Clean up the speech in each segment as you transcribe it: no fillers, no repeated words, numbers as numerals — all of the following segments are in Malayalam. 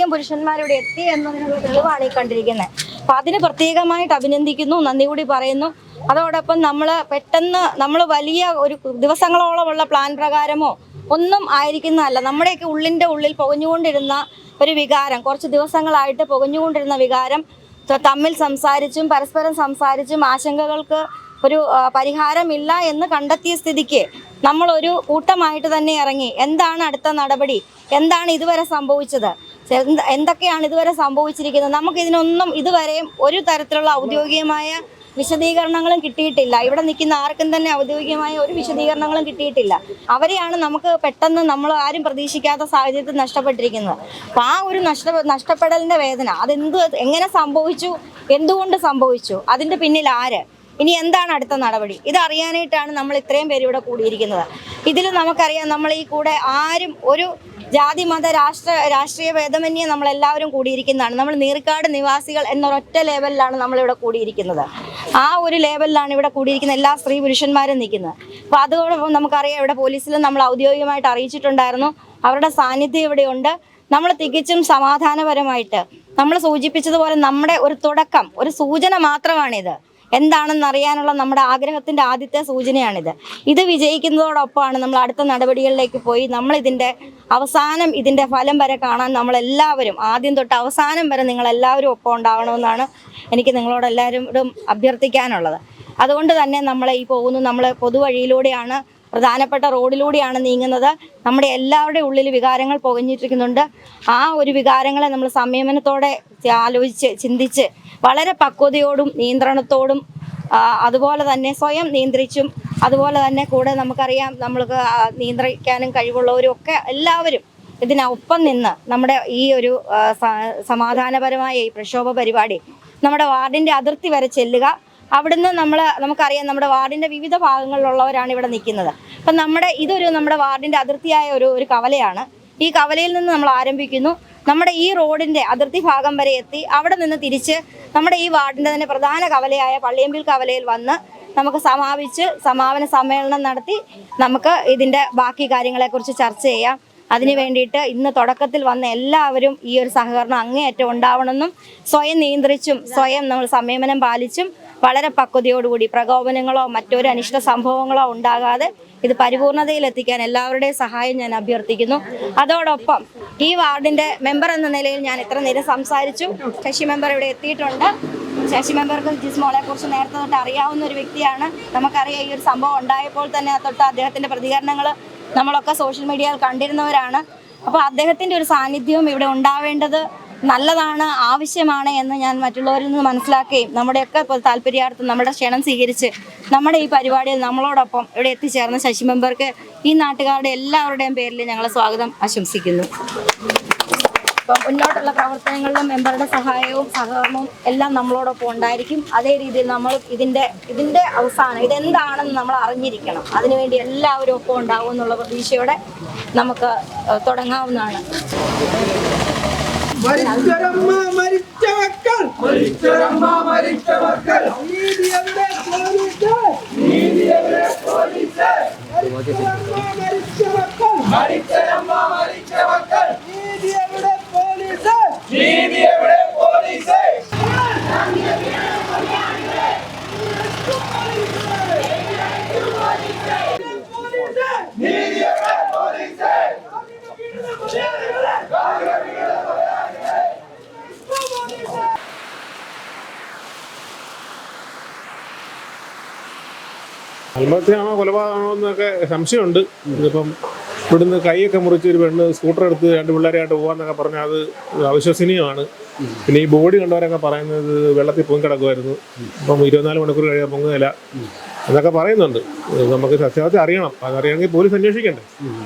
ഇത്രയധികം പുരുഷന്മാരിവിടെ എത്തി എന്നതിനുള്ള തെളിവാണ് ഈ കണ്ടിരിക്കുന്നത്. അപ്പൊ അതിന് പ്രത്യേകമായിട്ട് അഭിനന്ദിക്കുന്നു, നന്ദി കൂടി പറയുന്നു. അതോടൊപ്പം പെട്ടെന്ന് നമ്മൾ വലിയ ഒരു ദിവസങ്ങളോളമുള്ള പ്ലാൻ പ്രകാരമോ ഒന്നും ആയിരിക്കുന്നതല്ല. നമ്മുടെയൊക്കെ ഉള്ളിൽ പുകഞ്ഞുകൊണ്ടിരുന്ന ഒരു വികാരം, കുറച്ച് ദിവസങ്ങളായിട്ട് പുകഞ്ഞുകൊണ്ടിരുന്ന വികാരം തമ്മിൽ സംസാരിച്ചും പരസ്പരം സംസാരിച്ചും ആശങ്കകൾക്ക് ഒരു പരിഹാരമില്ല എന്ന് കണ്ടെത്തിയ സ്ഥിതിക്ക് നമ്മളൊരു കൂട്ടമായിട്ട് തന്നെ ഇറങ്ങി എന്താണ് അടുത്ത നടപടി, എന്താണ് ഇതുവരെ സംഭവിച്ചത്, എന്തൊക്കെയാണ് ഇതുവരെ സംഭവിച്ചിരിക്കുന്നത്, നമുക്കിതിനൊന്നും ഇതുവരെയും ഒരു തരത്തിലുള്ള ഔദ്യോഗികമായ വിശദീകരണങ്ങളും കിട്ടിയിട്ടില്ല. ഇവിടെ നിൽക്കുന്ന ആർക്കും തന്നെ ഔദ്യോഗികമായ ഒരു വിശദീകരണങ്ങളും കിട്ടിയിട്ടില്ല. അവരെയാണ് നമുക്ക് പെട്ടെന്ന് നമ്മൾ ആരും പ്രതീക്ഷിക്കാത്ത സാഹചര്യത്തിൽ നഷ്ടപ്പെട്ടിരിക്കുന്നത്. അപ്പോൾ ആ ഒരു നഷ്ടപ്പെടലിൻ്റെ വേദന എങ്ങനെ സംഭവിച്ചു, എന്തുകൊണ്ട് സംഭവിച്ചു, അതിൻ്റെ പിന്നിൽ ആര്, ഇനി എന്താണ് അടുത്ത നടപടി, ഇതറിയാനായിട്ടാണ് നമ്മൾ ഇത്രയും പേര് ഇവിടെ കൂടിയിരിക്കുന്നത്. ഇതിൽ നമുക്കറിയാം, നമ്മൾ ഈ കൂടെ ആരും ഒരു ജാതി മത രാഷ്ട്രീയ ഭേദമന്യേ നമ്മളെല്ലാവരും കൂടിയിരിക്കുന്നതാണ്. നമ്മൾ നീർക്കാട് നിവാസികൾ എന്നൊരൊറ്റ ലേബലിലാണ് നമ്മളിവിടെ കൂടിയിരിക്കുന്നത്. ആ ഒരു ലേബലിലാണ് ഇവിടെ കൂടിയിരിക്കുന്ന എല്ലാ സ്ത്രീ പുരുഷന്മാരും നിൽക്കുന്നത്. അപ്പോൾ അതോടൊപ്പം നമുക്കറിയാം, ഇവിടെ പോലീസിലും നമ്മൾ ഔദ്യോഗികമായിട്ട് അറിയിച്ചിട്ടുണ്ടായിരുന്നു. അവരുടെ സാന്നിധ്യം ഇവിടെയുണ്ട്. നമ്മൾ തികച്ചും സമാധാനപരമായിട്ട് നമ്മൾ സൂചിപ്പിച്ചതുപോലെ നമ്മുടെ ഒരു തുടക്കം, ഒരു സൂചന മാത്രമാണിത്. എന്താണെന്ന് അറിയാനുള്ള നമ്മുടെ ആഗ്രഹത്തിൻ്റെ ആദ്യത്തെ സൂചനയാണിത്. ഇത് വിജയിക്കുന്നതോടൊപ്പമാണ് നമ്മൾ അടുത്ത നടപടികളിലേക്ക് പോയി ഇതിൻ്റെ ഫലം വരെ കാണാൻ നമ്മളെല്ലാവരും ആദ്യം തൊട്ട് അവസാനം വരെ നിങ്ങളെല്ലാവരും ഒപ്പം ഉണ്ടാവണമെന്നാണ് എനിക്ക് നിങ്ങളോടെല്ലാവരോടും അഭ്യർത്ഥിക്കാനുള്ളത്. അതുകൊണ്ട് തന്നെ നമ്മൾ പൊതുവഴിയിലൂടെയാണ്, പ്രധാനപ്പെട്ട റോഡിലൂടെയാണ് നീങ്ങുന്നത്. നമ്മുടെ എല്ലാവരുടെയും ഉള്ളിൽ വികാരങ്ങൾ പുകഞ്ഞിരിക്കുന്നുണ്ട്. ആ ഒരു വികാരങ്ങളെ നമ്മൾ സംയമനത്തോടെ ആലോചിച്ച് ചിന്തിച്ച് വളരെ പക്വതയോടും നിയന്ത്രണത്തോടും അതുപോലെ തന്നെ സ്വയം നിയന്ത്രിച്ചും അതുപോലെ തന്നെ കൂടെ നമുക്കറിയാം നമ്മൾക്ക് നിയന്ത്രിക്കാനും കഴിവുള്ളവരും ഒക്കെ എല്ലാവരും ഇതിനൊപ്പം നിന്ന് നമ്മുടെ ഈ ഒരു സമാധാനപരമായ ഈ പ്രക്ഷോഭ പരിപാടി നമ്മുടെ വാർഡിൻ്റെ അതിർത്തി വരെ ചെല്ലുക. അവിടുന്ന് നമുക്കറിയാം നമ്മുടെ വാർഡിൻ്റെ വിവിധ ഭാഗങ്ങളിലുള്ളവരാണ് ഇവിടെ നിൽക്കുന്നത്. അപ്പം നമ്മുടെ വാർഡിൻ്റെ അതിർത്തിയായ ഒരു കവലയാണ്. ഈ കവലയിൽ നിന്ന് നമ്മൾ ആരംഭിക്കുന്നു. നമ്മുടെ ഈ റോഡിൻ്റെ അതിർത്തി ഭാഗം വരെ എത്തി അവിടെ നിന്ന് തിരിച്ച് നമ്മുടെ ഈ വാർഡിൻ്റെ തന്നെ പ്രധാന കവലയായ പള്ളിയമ്പിൽ കവലയിൽ വന്ന് നമുക്ക് സമാപന സമ്മേളനം നടത്തി നമുക്ക് ഇതിൻ്റെ ബാക്കി കാര്യങ്ങളെക്കുറിച്ച് ചർച്ച ചെയ്യാം. അതിനു വേണ്ടിയിട്ട് ഇന്ന് തുടക്കത്തിൽ വന്ന എല്ലാവരും ഈ ഒരു സഹകരണം അങ്ങേയറ്റം ഉണ്ടാവണമെന്നും സ്വയം നിയന്ത്രിച്ചും സ്വയം നമ്മൾ സംയമനം പാലിച്ചും വളരെ പക്വതയോടുകൂടി പ്രകോപനങ്ങളോ മറ്റൊരു അനിഷ്ട സംഭവങ്ങളോ ഉണ്ടാകാതെ ഇത് പരിപൂർണതയിലെത്തിക്കാൻ എല്ലാവരുടെയും സഹായം ഞാൻ അഭ്യർത്ഥിക്കുന്നു. അതോടൊപ്പം ഈ വാർഡിൻ്റെ മെമ്പർ എന്ന നിലയിൽ ഞാൻ ഇത്ര നേരം സംസാരിച്ചു. ശശി മെമ്പർ ഇവിടെ എത്തിയിട്ടുണ്ട്. ശശി മെമ്പർക്ക് ജിസ്മോളെ കുറിച്ച് നേരത്തെ തൊട്ട് അറിയാവുന്ന ഒരു വ്യക്തിയാണ്. നമുക്കറിയാം, ഈ ഒരു സംഭവം ഉണ്ടായപ്പോൾ തന്നെ തൊട്ട് അദ്ദേഹത്തിൻ്റെ പ്രതികരണങ്ങൾ നമ്മളൊക്കെ സോഷ്യൽ മീഡിയയിൽ കണ്ടിരുന്നവരാണ്. അപ്പോൾ അദ്ദേഹത്തിൻ്റെ ഒരു സാന്നിധ്യവും ഇവിടെ ഉണ്ടാവേണ്ടത് നല്ലതാണ്, ആവശ്യമാണ് എന്ന് ഞാൻ മറ്റുള്ളവരിൽ നിന്ന് മനസ്സിലാക്കുകയും നമ്മുടെയൊക്കെ താല്പര്യാർത്ഥം നമ്മുടെ ക്ഷണം സ്വീകരിച്ച് നമ്മുടെ ഈ പരിപാടിയിൽ നമ്മളോടൊപ്പം ഇവിടെ എത്തിച്ചേർന്ന ശശി മെമ്പർക്ക് ഈ നാട്ടുകാരുടെ എല്ലാവരുടെയും പേരിൽ ഞങ്ങൾ സ്വാഗതം ആശംസിക്കുന്നു. അപ്പം മുന്നോട്ടുള്ള പ്രവർത്തനങ്ങളിലും മെമ്പറുടെ സഹായവും സഹകരണവും എല്ലാം നമ്മളോടൊപ്പം ഉണ്ടായിരിക്കും. അതേ രീതിയിൽ നമ്മൾ ഇതിൻ്റെ അവസാനം ഇതെന്താണെന്ന് നമ്മൾ അറിഞ്ഞിരിക്കണം. അതിനുവേണ്ടി എല്ലാവരും ഒപ്പം ഉണ്ടാവും എന്നുള്ള പ്രതീക്ഷയോടെ നമുക്ക് തുടങ്ങാവുന്നതാണ്. ആത്മഹത്യയാണോ കൊലപാതകമാണോ എന്നൊക്കെ സംശയമുണ്ട്. ഇതിപ്പം ഇവിടുന്ന് കൈയൊക്കെ മുറിച്ച് ഒരു പെണ്ണ് സ്കൂട്ടർ എടുത്ത് 2 പിള്ളേരായിട്ട് പോകാമെന്നൊക്കെ പറഞ്ഞാൽ അത് അവിശ്വസനീയമാണ്. പിന്നെ ഈ ബോഡി കണ്ടവരൊക്കെ പറയുന്നത് വെള്ളത്തിൽ പൊങ്ങി കിടക്കുമായിരുന്നു, ഇപ്പം 24 മണിക്കൂർ കഴിയാൻ പൊങ്ങുന്നില്ല എന്നൊക്കെ പറയുന്നുണ്ട്. നമുക്ക് സത്യാവസ്ഥ അറിയണം. അതറിയണമെങ്കിൽ പോലീസ് അന്വേഷിക്കണ്ടേ.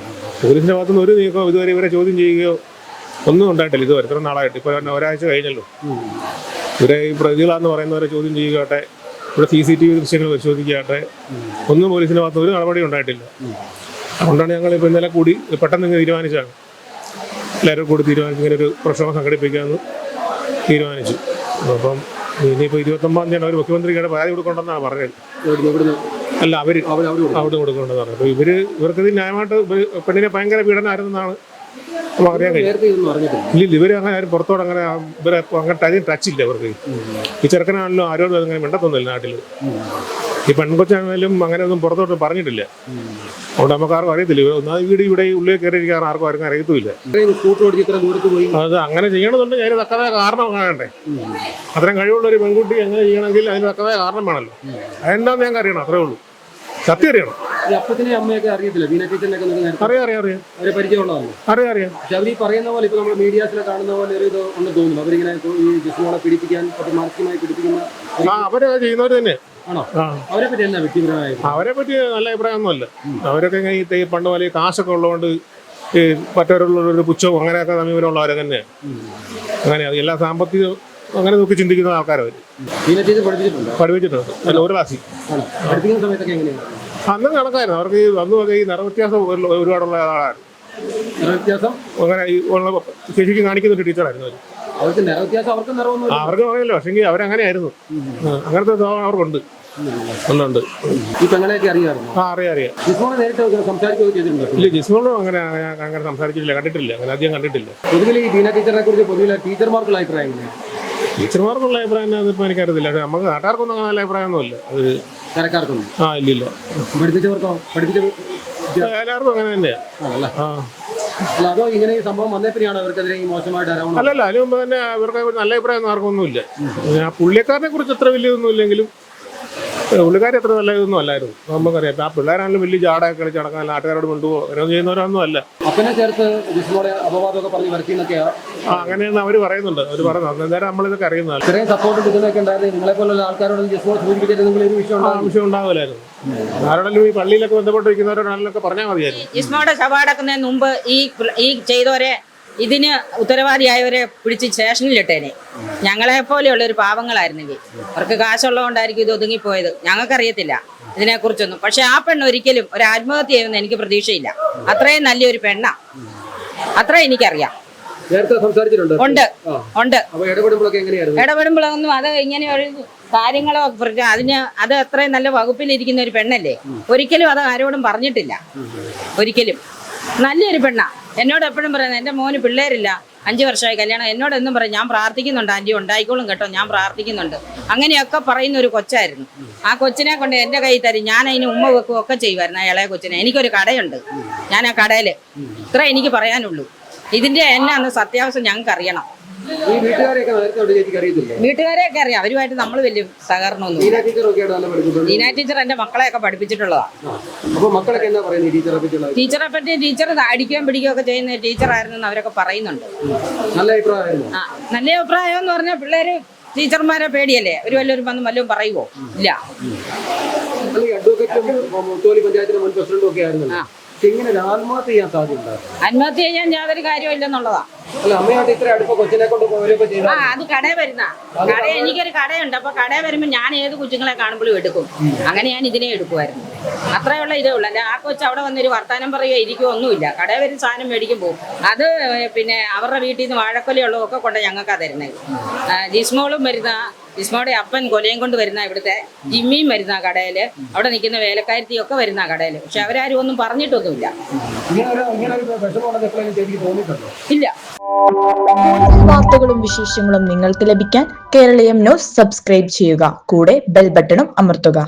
പോലീസിൻ്റെ ഭാഗത്തുനിന്ന് ഒരു നീക്കമോ ഇതുവരെ ഇവരെ ചോദ്യം ചെയ്യുകയോ ഒന്നും ഉണ്ടായിട്ടില്ല ഇതുവരെ. ഇത്ര നാളായിട്ട് ഇപ്പോൾ ഒരാഴ്ച കഴിഞ്ഞല്ലോ. ഇവരെ ഈ പ്രതികളാന്ന് പറയുന്നവരെ ചോദ്യം ചെയ്യുകയാട്ടെ, ഇവിടെ CCTV ദൃശ്യങ്ങൾ പരിശോധിക്കുകയാട്ടെ, ഒന്നും പോലീസിൻ്റെ ഭാഗത്ത് ഒരു നടപടി ഉണ്ടായിട്ടില്ല. അതുകൊണ്ടാണ് ഞങ്ങൾ ഇപ്പോൾ ഇന്നലെ കൂടി പെട്ടെന്ന് തീരുമാനിച്ചതാണ്. എല്ലാവരും കൂടി തീരുമാനിച്ച് ഇങ്ങനെ ഒരു പ്രക്ഷോഭം സംഘടിപ്പിക്കാമെന്ന് തീരുമാനിച്ചു. അപ്പം ഇനിയിപ്പോൾ 29-ാം തീയതി അവർ മുഖ്യമന്ത്രിക്ക് പരാതി കൊടുക്കണമെന്നാണ് പറഞ്ഞത്. അല്ല, അവർ അവിടെ കൊടുക്കണമെന്ന് പറഞ്ഞു. അപ്പോൾ ഇവർക്കിത് ന്യായമായിട്ട് പെണ്ണിനെ ഭയങ്കര പീഡനമായിരുന്നെന്നാണ് നമുക്ക് അറിയാൻ കഴിയും. നേരത്തെ ഇതൊന്നും അറിഞ്ഞിട്ടില്ല. ഇല്ല, ഇവർ അങ്ങനെ ആരും പുറത്തോടെ അങ്ങനെ ഇവരെ അങ്ങോട്ട് അധികം ടച്ച് ഇല്ല അവർക്ക്. ഈ ചെറുക്കനാണല്ലോ ആരോടും അങ്ങനെ മിണ്ടത്തൊന്നുമില്ല നാട്ടിൽ. ഈ പെൺകൊച്ചാണെങ്കിലും അങ്ങനെ ഒന്നും പുറത്തോട്ട് പറഞ്ഞിട്ടില്ല. അതുകൊണ്ട് നമുക്ക് ആർക്കും അറിയത്തില്ല. ഒന്നാമത് വീട് ഇവിടെ ഉള്ളിൽ കയറിയിരിക്കാൻ ആർക്കും അറിയത്തുമില്ല. സ്കൂട്ടർ ഓടിച്ച് ഇത്ര ദൂരത്ത് പോയി അത് അങ്ങനെ ചെയ്യണമെന്നുണ്ട് അതിന് തക്കതായ കാരണം കാണണ്ടേ. അത്രയും കഴിവുള്ള ഒരു പെൺകുട്ടി എങ്ങനെ ചെയ്യണമെങ്കിൽ അതിന് തക്കതായ കാരണം വേണമല്ലോ. അതെന്താന്ന് ഞങ്ങൾക്ക് അറിയണം, അത്രേ ഉള്ളൂ. സത്യം അറിയണം. ഈ അപ്പത്തിനെ അമ്മയൊക്കെ അറിയത്തില്ല, ബീന ടീച്ചറിനൊക്കെ അറിയാം അവരെ പരിചയമുള്ളതാണ്. അറിയാം. പക്ഷെ അവർ ഈ പറയുന്ന പോലെ ഇപ്പൊ നമ്മൾ മീഡിയാസിൽ കാണുന്ന പോലെ ഒരു ഇത് ഒന്ന് തോന്നുന്നു. അവരിങ്ങനെ ഈ ജിസ്മോളെ പീഡിപ്പിക്കാൻ മാനസികമായി പീഡിപ്പിക്കുന്ന അവരൊക്കെ ചെയ്യുന്നവർ തന്നെ ആണോ? അവരെ പറ്റി എന്നാ വ്യക്തിപരമായി? അവരെ പറ്റി നല്ല അഭിപ്രായമൊന്നുമല്ല. അവരൊക്കെ ഈ പണ്ട് പോലെ കാശൊക്കെ ഉള്ളതുകൊണ്ട് ഈ മറ്റവരുള്ളൊരു പുച്ഛവും അങ്ങനെയൊക്കെ സമീപനമുള്ളവരൊക്കെ തന്നെയാണ്. അങ്ങനെയാണ് എല്ലാ സാമ്പത്തികം അങ്ങനെ നോക്കി ചിന്തിക്കുന്ന ആൾക്കാരവർ. ബീന ടീച്ചർ പഠിപ്പിച്ചിട്ടുണ്ട് അല്ല, ഒരു ക്ലാസ്സിൽ പഠിപ്പിക്കുന്ന സമയത്തൊക്കെ എങ്ങനെയാണ്? അന്ന് കണക്കായിരുന്നു. അവർക്ക് ഈ അന്നൊക്കെ ഈ നിറവ്യത്യാസം ഒരുപാടുള്ള ആളാണ്. നിറവ്യത്യാസം അങ്ങനെ ഈ ശരിക്കും കാണിക്കുന്ന ഒരു ടീച്ചറായിരുന്നു അവർ. അവർക്ക് നിറവ്യത്യാസം അവർക്ക് പറയല്ലോ. പക്ഷെങ്കിൽ അവരങ്ങനെയായിരുന്നു. അങ്ങനത്തെ സ്വഭാവം അവർക്കുണ്ട്. ഉണ്ട്. ഈ പെങ്ങളെയൊക്കെ അറിയാമായിരുന്നു? അറിയാം. ജിസ്മോളെ നേരിട്ട് സംസാരിക്കുകയോ ചെയ്തിട്ടുണ്ടോ? ഇല്ല, ജിസ്മോളും അങ്ങനെ സംസാരിച്ചിട്ടില്ല, കണ്ടിട്ടില്ല. അങ്ങനെ അധികം കണ്ടിട്ടില്ല. പൊതുവിൽ ഈ ബീന ടീച്ചറിനെ കുറിച്ച് പൊതുവിലെ ടീച്ചർമാർക്കുള്ള അഭിപ്രായം എങ്ങനെയാണ്? ടീച്ചർമാർക്കുള്ള അഭിപ്രായം അതിപ്പോൾ എനിക്കറിയത്തില്ല. പക്ഷെ നമുക്ക് നാട്ടുകാർക്കൊന്നും അങ്ങനെ നല്ല അഭിപ്രായമൊന്നുമില്ല. അത് കരക്കാർക്കൊന്നും ഇല്ല. പഠിപ്പിച്ചവർക്കോ? എല്ലാവർക്കും അങ്ങനെ തന്നെയാണ്. അല്ല, അതോ ഇങ്ങനെ ഈ സംഭവം വന്നപ്പോഴാണ് അവർക്കെതിരെ ഈ മോശമായിട്ട് അല്ലല്ല, അതിന് മുമ്പ് തന്നെ അവർക്ക് നല്ല അഭിപ്രായം ആർക്കൊന്നുമില്ല. ആ പുള്ളിക്കാരനെ കുറിച്ച് അത്ര വലിയതൊന്നും ഇല്ലെങ്കിലും പുള്ളിക്കാരെ അത്ര നല്ല ഇതൊന്നും അല്ലായിരുന്നു. നമുക്കറിയാം. ആ പിള്ളേരാണെങ്കിലും വലിയ ജാടയൊക്കെ കളിച്ച് നടക്കാൻ നാട്ടുകാരോട് കൊണ്ടുപോകും അങ്ങനെ ചെയ്യുന്നവരൊന്നും അല്ല. അപ്പനെ ചേർത്ത് ജിസ്മോളെ അപവാദമൊക്കെ പറഞ്ഞ് വരത്തിന്നൊക്കെയാ അങ്ങനെയെന്ന് അവർ പറയുന്നുണ്ട്. അവർ പറഞ്ഞു അന്നേരം നമ്മളിതൊക്കെ അറിയുന്നതാണ്. ഇത്രയും സപ്പോർട്ട് കിട്ടുന്നൊക്കെ ഉണ്ടായിരുന്നു. നിങ്ങളെ പോലുള്ള ആൾക്കാരോട് ജിസ്മോളെ സൂചിപ്പിച്ചിരുന്നെങ്കിൽ ഒരു വിഷയം ഉണ്ടാവില്ലായിരുന്നു. ആരോടെങ്കിലും ഈ പള്ളിയിലൊക്കെ ബന്ധപ്പെട്ടിരിക്കുന്നവരോടാണെങ്കിലൊക്കെ പറഞ്ഞാൽ മതിയായിരുന്നു. ജിസ്മോടെ ശവടക്കുന്നതിന് മുമ്പ് ഈ ചെയ്തവരെ ഇതിന് ഉത്തരവാദിയായവരെ പിടിച്ച് സ്റ്റേഷനിലിട്ടേനെ. ഞങ്ങളെ പോലെയുള്ള ഒരു പാവങ്ങളായിരുന്നെങ്കിൽ. അവർക്ക് കാശുള്ളതുകൊണ്ടായിരിക്കും ഇത് ഒതുങ്ങിപ്പോയത്. ഞങ്ങൾക്കറിയത്തില്ല ഇതിനെക്കുറിച്ചൊന്നും. പക്ഷെ ആ പെണ്ണ് ഒരിക്കലും ഒരു ആത്മഹത്യ ചെയ്യുമെന്ന് എനിക്ക് പ്രതീക്ഷയില്ല. അത്രയും നല്ലൊരു പെണ്ണാ. അത്ര എനിക്കറിയാം. ഉണ്ട്. ഇടപെടുമ്പോഴൊന്നും അത് ഇങ്ങനെ ഒരു കാര്യങ്ങളോ അത് അത്രയും നല്ല വകുപ്പിലിരിക്കുന്ന ഒരു പെണ്ണല്ലേ. ഒരിക്കലും അത് ആരോടും പറഞ്ഞിട്ടില്ല. ഒരിക്കലും നല്ലൊരു പെണ്ണാ. എന്നോട് എപ്പോഴും പറയുന്നത്, എൻ്റെ മോന് പിള്ളേരില്ല, 5 വർഷമായി കല്യാണം. എന്നോട് എന്നും പറയും, ഞാൻ പ്രാർത്ഥിക്കുന്നുണ്ട് ആൻറ്റി, ഉണ്ടായിക്കോളും കേട്ടോ, ഞാൻ പ്രാർത്ഥിക്കുന്നുണ്ട്. അങ്ങനെയൊക്കെ പറയുന്ന ഒരു കൊച്ചായിരുന്നു. ആ കൊച്ചിനെ കൊണ്ട് എൻ്റെ കൈ തരും. ഞാൻ അതിന് ഉമ്മ വെക്കും ഒക്കെ ചെയ്യുമായിരുന്നു ആ ഇളയ കൊച്ചിനെ. എനിക്കൊരു കടയുണ്ട്. ഞാൻ ആ കടയിൽ ഇത്ര എനിക്ക് പറയാനുള്ളൂ. ഇതിൻ്റെ എന്നാന്ന് സത്യാവസ്ഥ ഞങ്ങൾക്ക് അറിയണം. വീട്ടുകാരെയൊക്കെ അറിയാം. അവരുമായിട്ട് നമ്മൾ വലിയ സഹകരണമൊന്നും. ലീന ടീച്ചർ എന്റെ മക്കളെയൊക്കെ പഠിപ്പിച്ചിട്ടുള്ളതാണ്. ടീച്ചറെ പറ്റി ടീച്ചർ അടിക്കുകയും പിടിക്കുകയും ഒക്കെ ചെയ്യുന്ന ടീച്ചറായിരുന്നു അവരൊക്കെ പറയുന്നുണ്ട്. നല്ല അഭിപ്രായം എന്ന് പറഞ്ഞാൽ പിള്ളേര് ടീച്ചർമാരെ പേടിയല്ലേ. ഒരു വല്ലവരും വന്ന് വല്ലതും പറയുവോ? ഇല്ല. ആത്മഹത്യ ചെയ്യാൻ യാതൊരു കാര്യമില്ലെന്നുള്ളതാ. അത് കടയിൽ വരുന്ന എനിക്കൊരു കടയുണ്ട്. അപ്പൊ കടയിൽ വരുമ്പോ ഞാൻ ഏത് കൊച്ചുങ്ങളെ കാണുമ്പോഴും എടുക്കും. അങ്ങനെ ഞാൻ ഇതിനെ എടുക്കുമായിരുന്നു. അത്രയുള്ള ഇതേ ഉള്ളു. അല്ല ആ കൊച്ചു അവിടെ വന്നൊരു വർത്താനം പറയുകയോ ഇരിക്കുകയോ ഒന്നുമില്ല. കടയിൽ വരും, സാധനം മേടിക്കും പോകും. അത് പിന്നെ അവരുടെ വീട്ടിൽ നിന്ന് വാഴക്കൊലയുള്ളതൊക്കെ കൊണ്ട് ഞങ്ങൾക്കാ തരുന്നത്. ജിസ്മോളും വരുന്ന, ജിസ്മോടെ അപ്പൻ കൊലയും കൊണ്ട് വരുന്ന, ഇവിടുത്തെ ജിമ്മിയും വരുന്ന കടയിൽ, അവിടെ നിൽക്കുന്ന വേലക്കാരത്തിയൊക്കെ വരുന്ന കടയിൽ. പക്ഷെ അവരാരും ഒന്നും പറഞ്ഞിട്ടൊന്നുമില്ല. ഇല്ല. വാർത്തകളും വിശേഷങ്ങളും നിങ്ങൾക്ക് ലഭിക്കാൻ കേരളീയം ന്യൂസ് സബ്സ്ക്രൈബ് ചെയ്യുക. കൂടെ ബെൽ ബട്ടണും അമർത്തുക.